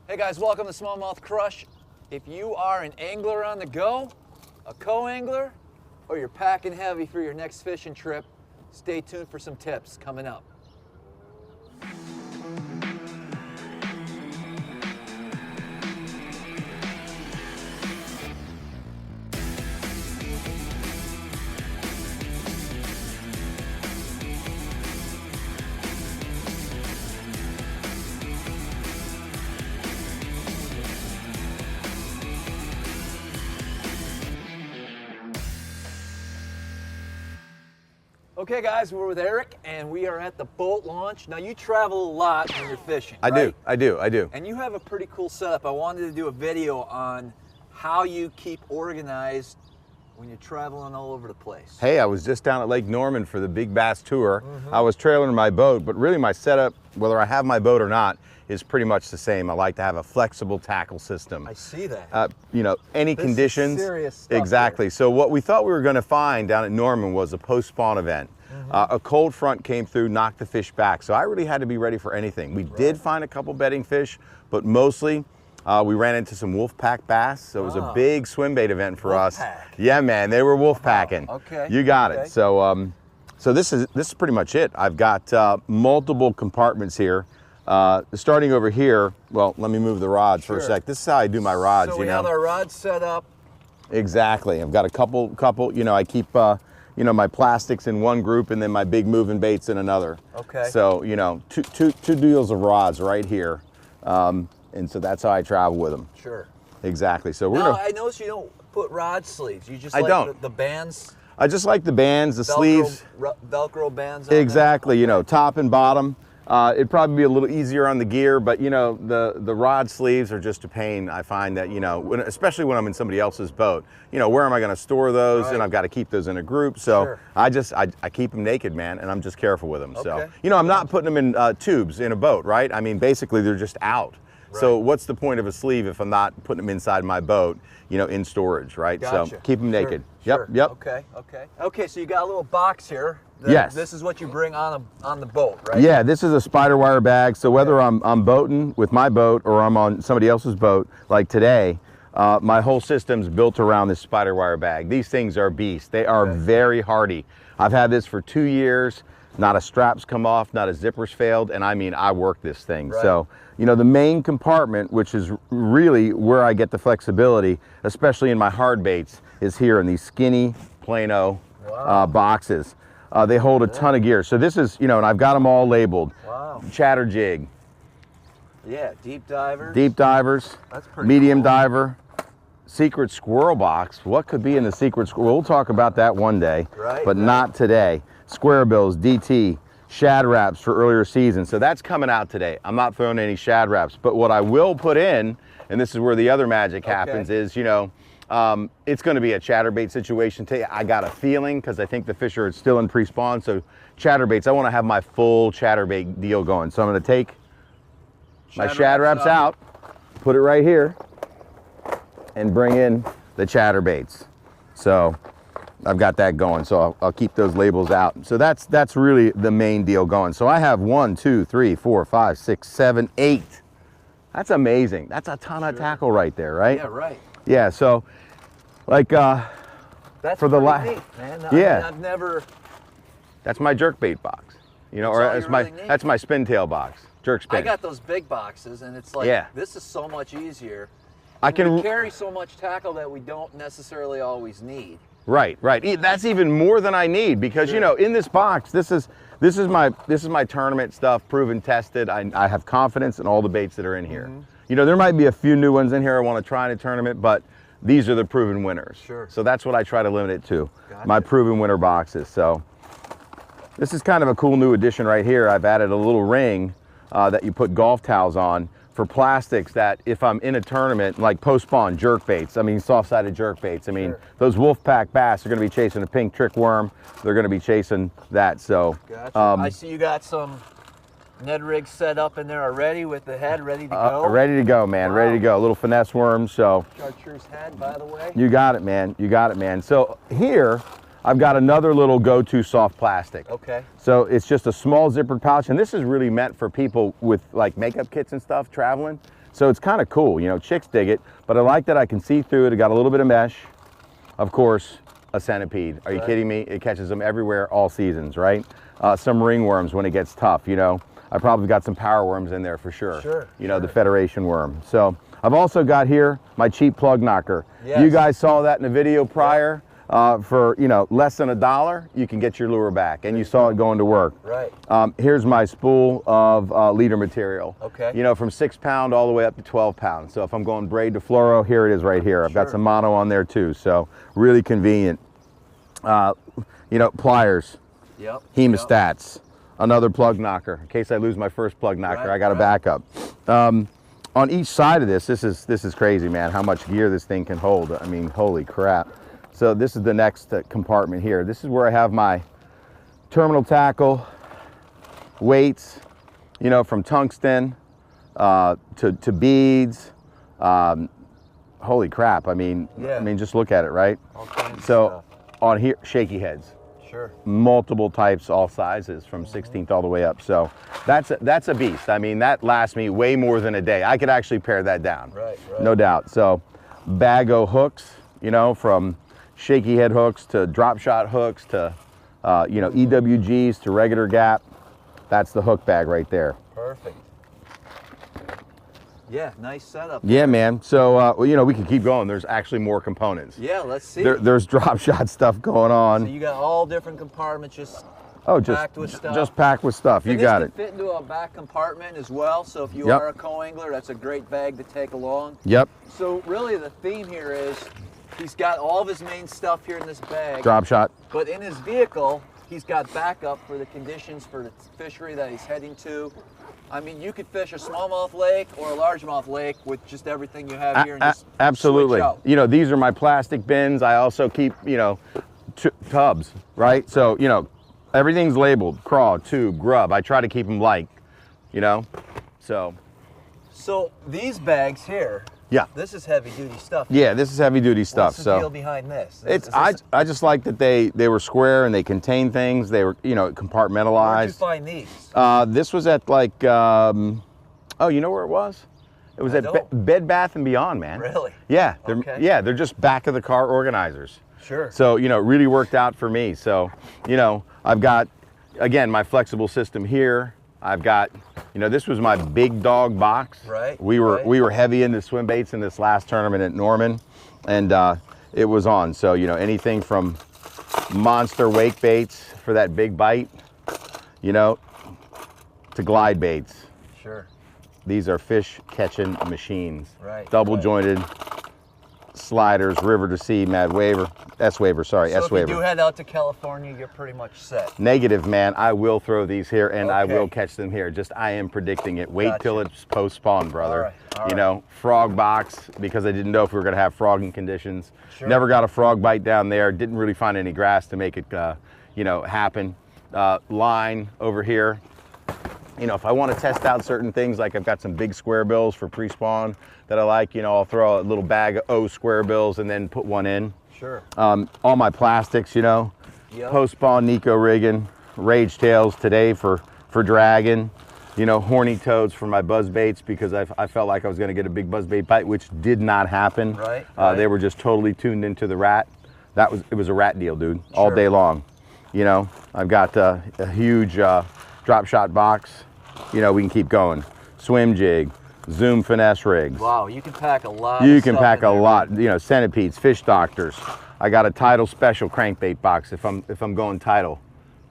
Hey guys, welcome to Smallmouth Crush. If you are an angler on the go, a co-angler, or you're packing heavy for your next fishing trip, stay tuned for some tips coming up. Okay guys, we're with Eric and we are at the boat launch. Now you travel a lot when you're fishing, right? I do. And you have a pretty cool setup. I wanted to do a video on how you keep organized when you're traveling all over the place. Hey, I was just down at Lake Norman for the Big Bass Tour. I was trailing my boat, but really my setup, whether I have my boat or not, is pretty much the same. I like to have a flexible tackle system. I see that. You know, any This conditions. is serious stuff exactly. here. So what we thought we were going to find down at Norman was a post-spawn event. A cold front came through, knocked the fish back. So I really had to be ready for anything. We did find a couple bedding fish, but mostly we ran into some wolf pack bass. So it was a big swim bait event for us. Yeah, man, they were wolf packing. Okay. You got it. So so this is pretty much it. I've got multiple compartments here. Starting over here, well, let me move the rods for a sec. This is how I do my rods. So we have our rods set up. Exactly. I've got a couple. You know, I keep you know, my plastics in one group and then my big moving baits in another. Okay. So you know, two deals of rods right here, and so that's how I travel with them. Sure. Exactly. So we're. Now I notice you don't put rod sleeves. You just the bands. I just like the bands, the sleeves. Velcro bands. On exactly. You know, top and bottom. It'd probably be a little easier on the gear, but you know, the rod sleeves are just a pain. I find that, you know, especially when I'm in somebody else's boat, you know, where am I going to store those? And I've got to keep those in a group. So I keep them naked, man, and I'm just careful with them. So, you know, I'm not putting them in tubes in a boat, right? I mean, basically they're just out. So what's the point of a sleeve if I'm not putting them inside my boat, you know, in storage, right? Gotcha. So keep them naked. Sure. Yep. Okay, so you got a little box here. Yes. This is what you bring on the boat, right? Yeah, this is a spider wire bag. So whether I'm boating with my boat or I'm on somebody else's boat, like today, my whole system's built around this spider wire bag. These things are beasts. They are very hardy. I've had this for 2 years. Not a strap's come off, not a zipper's failed, and I mean, I work this thing. So, you know, the main compartment, which is really where I get the flexibility, especially in my hard baits, is here in these skinny Plano boxes. They hold a ton of gear. So this is, you know, and I've got them all labeled. Wow. Chatter jig. Yeah, deep divers. Deep divers. That's pretty medium cool. diver. Secret squirrel box. What could be in the secret squirrel? We'll talk about that one day, but not today. Square bills, DT, shad wraps for earlier season. So that's coming out today. I'm not throwing any shad wraps, but what I will put in, and this is where the other magic happens, is, you know, it's going to be a chatterbait situation today. I got a feeling, because I think the fish are still in pre-spawn. So chatterbaits, I want to have my full chatterbait deal going. So I'm going to take my shad wraps out, put it right here, and bring in the chatterbaits. So I've got that going. So I'll keep those labels out. So that's really the main deal going. So I have 1, 2, 3, 4, 5, 6, 7, 8. That's amazing. That's a ton of tackle right there, right? Yeah, right. Yeah, so like that's for the neat, man. Yeah. I mean, I've never. That's my jerkbait box. You know, that's my spin tail box. Jerk spin. I got those big boxes, and it's like this is so much easier. We carry so much tackle that we don't necessarily always need. Right. That's even more than I need, because you know, in this box, this is my tournament stuff, proven, tested. I have confidence in all the baits that are in here. You know, there might be a few new ones in here I want to try in a tournament, but these are the proven winners. So that's what I try to limit it to. My proven winner boxes. So this is kind of a cool new addition right here. I've added a little ring that you put golf towels on for plastics, that if I'm in a tournament, like post-spawn jerk baits, I mean soft-sided jerk baits, I mean those wolf pack bass are going to be chasing a pink trick worm. They're going to be chasing that. So I see you got some Ned rigs set up in there already with the head ready to go. Ready to go, man. Ready to go. A little finesse worm. So chartreuse head, by the way. You got it, man. You got it, man. So here I've got another little go-to soft plastic. Okay. So it's just a small zippered pouch, and this is really meant for people with like makeup kits and stuff traveling. So it's kind of cool, you know, chicks dig it, but I like that I can see through it. It got a little bit of mesh. Of course, a centipede. Are you kidding me? It catches them everywhere, all seasons, right? Some ringworms when it gets tough, you know. I probably got some power worms in there for sure. Sure. You know, the Federation worm. So I've also got here my cheap plug knocker. Yes. You guys saw that in the video prior. For, you know, less than $1, you can get your lure back, and you saw it going to work. Right. Here's my spool of leader material. Okay. You know, from 6 pound all the way up to 12 pounds. So if I'm going braid to fluoro, here it is right here. I've got some mono on there too, so really convenient. You know, pliers. Yep. Hemostats. Another plug knocker. In case I lose my first plug knocker, I got a backup. On each side of this is crazy, man, how much gear this thing can hold. I mean, holy crap. So this is the next compartment here. This is where I have my terminal tackle, weights, you know, from tungsten to beads. Holy crap, I mean, just look at it, right? All kinds of so on here, shaky heads. Sure. Multiple types, all sizes, from 16th all the way up. So that's a beast. I mean, that lasts me way more than a day. I could actually pare that down. Right. No doubt. So Bago hooks, you know, from shaky head hooks to drop shot hooks to, you know, EWGs to regular gap. That's the hook bag right there. Perfect. Yeah, nice setup. Yeah, man. So, you know, we can keep going. There's actually more components. Yeah, let's see. There's drop shot stuff going on. So you got all different compartments packed with stuff. Just packed with stuff. You got it. Fit into a back compartment as well. So if you are a co-angler, that's a great bag to take along. Yep. So really the theme here is he's got all of his main stuff here in this bag. Drop shot. But in his vehicle, he's got backup for the conditions for the fishery that he's heading to. I mean, you could fish a smallmouth lake or a largemouth lake with just everything you have here. And just absolutely. Switch out. You know, these are my plastic bins. I also keep, you know, tubs, right? So, you know, everything's labeled, craw, tube, grub. I try to keep them light, you know, so. So these bags here, this is heavy duty stuff. Yeah, this is heavy duty stuff. What's the deal behind this? I just like that they were square and they contain things. They were, you know, compartmentalized. Where'd you find these? This was at like, oh, you know where it was? It was at Bed Bath & Beyond, man. Really? Yeah, they're just back of the car organizers. Sure. So, you know, it really worked out for me. So, you know, I've got, again, my flexible system here. I've got, you know, this was my big dog box. Right. We were heavy into swim baits in this last tournament at Norman, and it was on. So, you know, anything from monster wake baits for that big bite, you know, to glide baits. Sure. These are fish catching machines. Right. Double jointed sliders, river to sea, S-Waver. So if you do head out to California, you're pretty much set. Negative, man. I will throw these here and I will catch them here. Just, I am predicting it. Wait till it's post-spawn, brother. All you know, frog box, because I didn't know if we were going to have frogging conditions. Sure. Never got a frog bite down there. Didn't really find any grass to make it, you know, happen. Line over here. You know, if I want to test out certain things, like I've got some big square bills for pre-spawn that I like, you know, I'll throw a little bag of O square bills and then put one in. Sure. All my plastics, you know, post-spawn Nico rigging, rage tails today for dragging, you know, horny toads for my buzz baits, because I felt like I was going to get a big buzz bait bite, which did not happen. Right. They were just totally tuned into the rat. It was a rat deal, dude, all day long. You know, I've got a huge drop shot box. You know, we can keep going. Swim jig, Zoom finesse rigs. Wow, you can pack a lot. You can pack a lot. You know, centipedes, fish doctors. I got a tidal special crankbait box if I'm going tidal.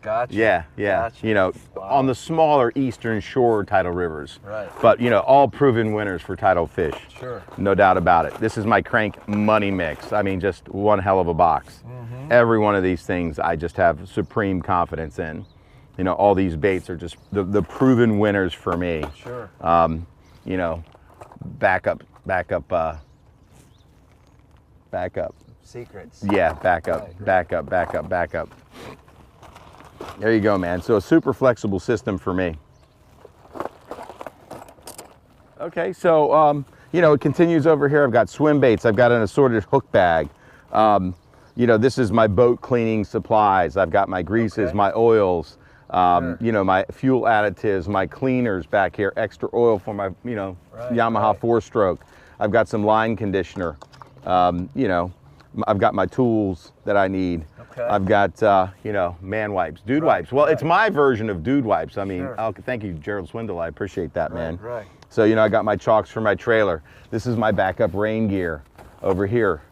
Gotcha. Yeah. Gotcha. You know, on the smaller eastern shore tidal rivers. Right. But you know, all proven winners for tidal fish. Sure. No doubt about it. This is my crank money mix. I mean, just one hell of a box. Every one of these things I just have supreme confidence in. You know, all these baits are just the proven winners for me. Sure. You know, backup. Secrets. Yeah, backup. There you go, man. So a super flexible system for me. Okay, so, you know, it continues over here. I've got swim baits. I've got an assorted hook bag. You know, this is my boat cleaning supplies. I've got my greases, my oils. You know, my fuel additives, my cleaners back here, extra oil for my, you know, Yamaha 4-stroke. I've got some line conditioner. You know, I've got my tools that I need. I've got, you know, man wipes, dude wipes. Well, it's my version of dude wipes. I mean, thank you, Gerald Swindle. I appreciate that, man. So, you know, I got my chalks for my trailer. This is my backup rain gear over here.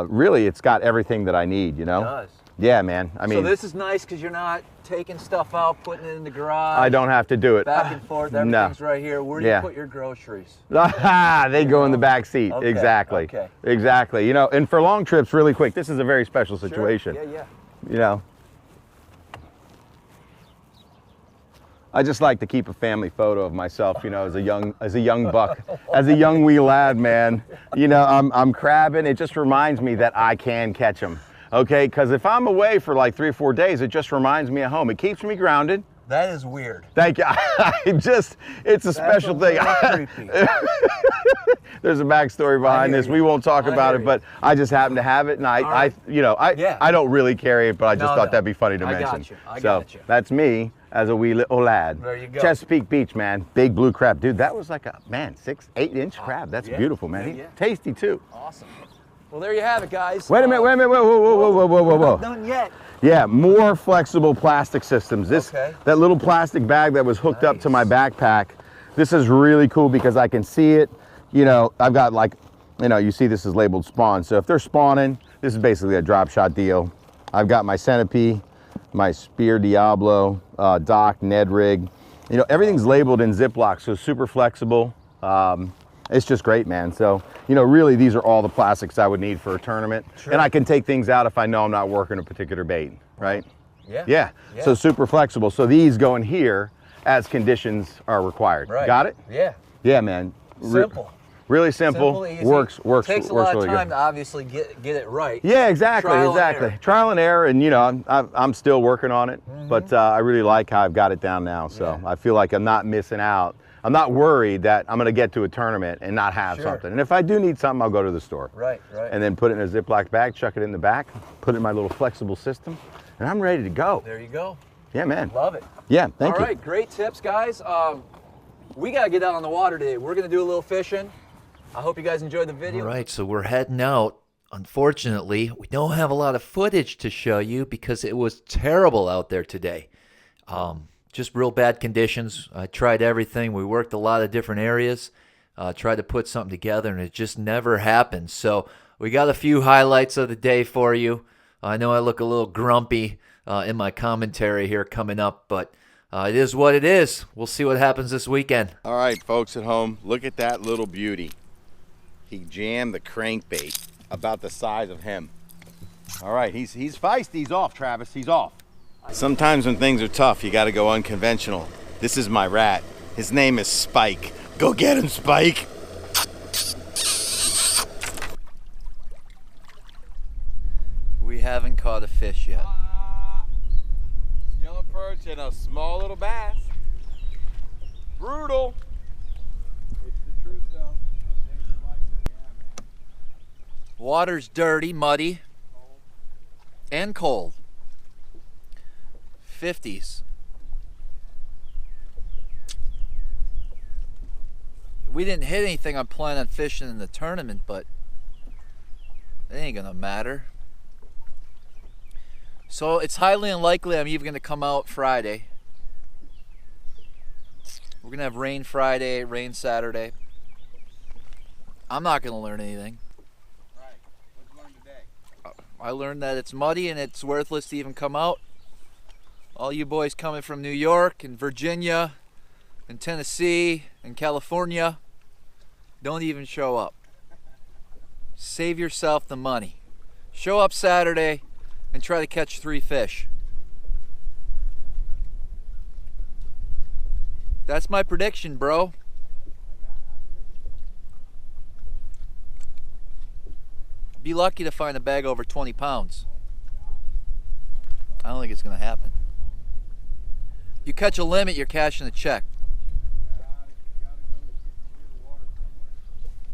Really, it's got everything that I need, you know? It does. Yeah, man. I mean, so this is nice because you're not taking stuff out, putting it in the garage. I don't have to do it. Back and forth, everything's right here. Where do you put your groceries? They go in the back seat. Exactly. Exactly. You know, and for long trips, really quick, this is a very special situation. You know, I just like to keep a family photo of myself, you know, as a young buck, as a young wee lad, man. You know, I'm crabbing. It just reminds me that I can catch them. Okay, because if I'm away for like 3 or 4 days, it just reminds me of home. It keeps me grounded. That is weird. Thank you. It's a special thing. There's a backstory behind this. We won't talk about it, but I just happen to have it, and I don't really carry it, but I just thought that'd be funny to mention. I got you. That's me as a wee little lad. There you go. Chesapeake Beach, man. Big blue crab, dude. That was like a 6-8 inch crab. That's beautiful, man. Tasty too. Awesome. Well, there you have it, guys. Wait a minute, whoa. Not done yet. Yeah, more flexible plastic systems. That little plastic bag that was hooked up to my backpack, this is really cool because I can see it. You know, I've got like, you know, you see this is labeled spawn. So if they're spawning, this is basically a drop shot deal. I've got my Centipede, my Spear Diablo, dock, Ned rig. You know, everything's labeled in Ziploc, so super flexible. It's just great, man. So, you know, really these are all the plastics I would need for a tournament. And I can take things out if I know I'm not working a particular bait, right? Yeah. So super flexible. So these go in here as conditions are required. Got it? Yeah, man. Simple. Really simple. Easy. Works Takes a lot really of time good. To obviously get it right. Yeah, exactly. Trial and error, and you know, I'm still working on it, but I really like how I've got it down now. So I feel like I'm not missing out. I'm not worried that I'm going to get to a tournament and not have something. And if I do need something, I'll go to the store. And then put it in a Ziploc bag, chuck it in the back, put it in my little flexible system, and I'm ready to go. There you go. Yeah, man. Love it. Yeah, thank you. All right, great tips, guys. We got to get out on the water today. We're going to do a little fishing. I hope you guys enjoyed the video. All right, so we're heading out. Unfortunately, we don't have a lot of footage to show you because it was terrible out there today. Just real bad conditions. I tried everything. We worked a lot of different areas, tried to put something together, and it just never happened. So we got a few highlights of the day for you. I know I look a little grumpy in my commentary here coming up, but it is what it is. We'll see what happens this weekend. All right, folks at home, look at that little beauty. He jammed the crankbait about the size of him. All right, he's feisty. He's off, Travis. He's off. Sometimes when things are tough, you got to go unconventional. This is my rat. His name is Spike. Go get him, Spike. We haven't caught a fish yet. Yellow perch and a small little bass. Brutal. It's the truth, though. Some days are like it. Yeah, man. Water's dirty, muddy, and cold. 50s. We didn't hit anything I'm planning on fishing in the tournament, but it ain't gonna matter. So it's highly unlikely I'm even gonna come out Friday. We're gonna have rain Friday, rain Saturday. I'm not gonna learn anything. Right. What'd you learn today? I learned that it's muddy and it's worthless to even come out. All you boys coming from New York and Virginia and Tennessee and California, don't even show up. Save yourself the money. Show up Saturday and try to catch 3 fish. That's my prediction, bro. Be lucky to find a bag over 20 pounds. I don't think it's going to happen. You catch a limit, you're cashing a check.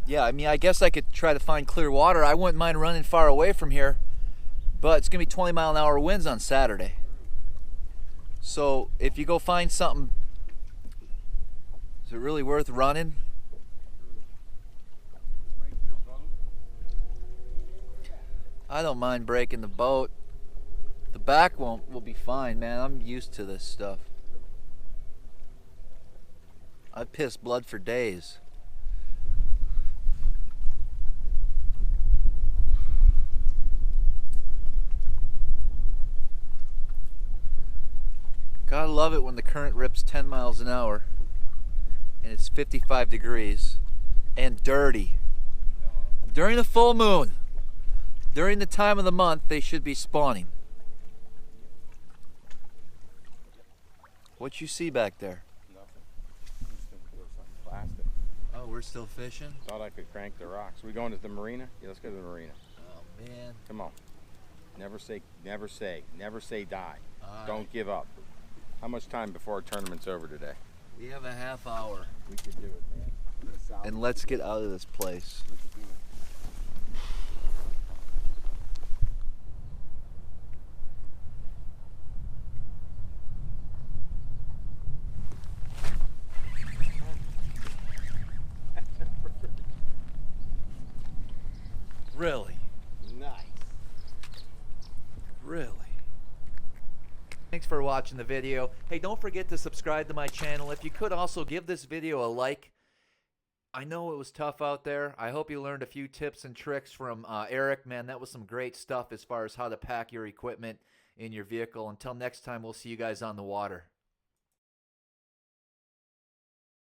Yeah, I mean, I guess I could try to find clear water. I wouldn't mind running far away from here, but it's going to be 20-mile-an-hour winds on Saturday. So if you go find something, is it really worth running? I don't mind breaking the boat. The back will be fine, man. I'm used to this stuff. I pissed blood for days. Gotta love it when the current rips 10 miles an hour and it's 55 degrees and dirty. During the full moon, during the time of the month, they should be spawning. What you see back there? Nothing. Something plastic. Oh, we're still fishing? Thought I could crank the rocks. We going to the marina? Yeah, let's go to the marina. Oh man. Come on. Never say die. All Don't right. give up. How much time before our tournament's over today? We have a half hour. We could do it, man. And let's get out of this place. Let's do it. Really? Nice. Really? Thanks for watching the video. Hey, don't forget to subscribe to my channel. If you could also give this video a like. I know it was tough out there. I hope you learned a few tips and tricks from Eric. Man, that was some great stuff as far as how to pack your equipment in your vehicle. Until next time, we'll see you guys on the water.